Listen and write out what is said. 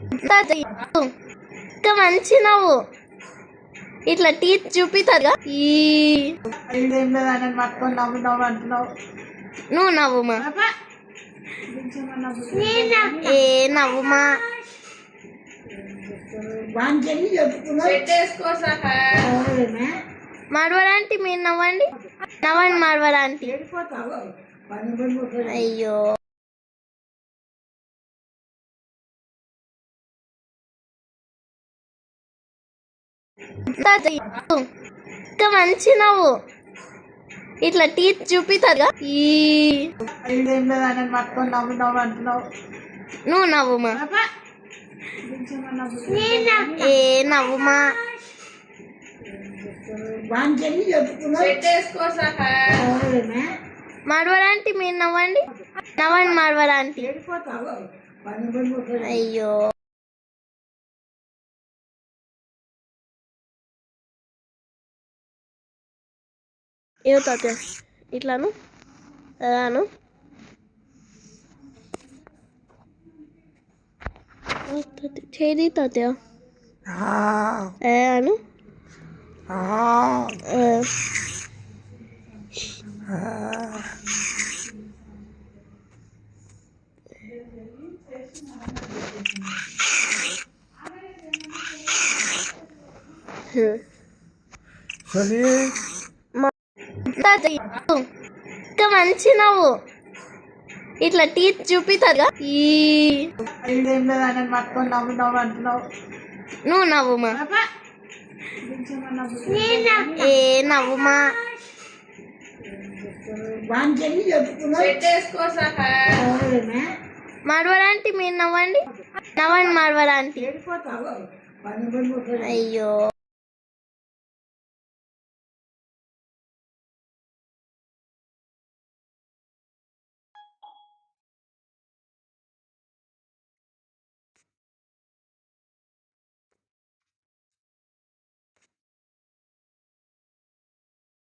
ఇంకా మంచి నవ్వు ఇట్లా టీత్ చూపిస్తారు నువ్వు నవ్వుమా ఏ నవ్వుమా మడవలాంటి మీరు నవ్వండి నవ్వండి మడవలాంటి అయ్యో ఇంకా మంచి నవ్వు ఇట్లా టీత్ చూపిస్తారు నువ్వు నవ్వుమా ఏ నవ్వుమా మడవలాంటి మీరు నవ్వండి నవ్వండి మడవలాంటి అయ్యో ఏమో తాతయ్య ఇట్లాను రాను చేది తాతయ్య అను ఇంకా మంచి నవ్వు ఇట్లా టీత్ చూపిస్తారు నువ్వు నవ్వుమా ఏ నవ్వుమా మడవలాంటి మీరు నవ్వండి నవ్వండి మడవలాంటి అయ్యో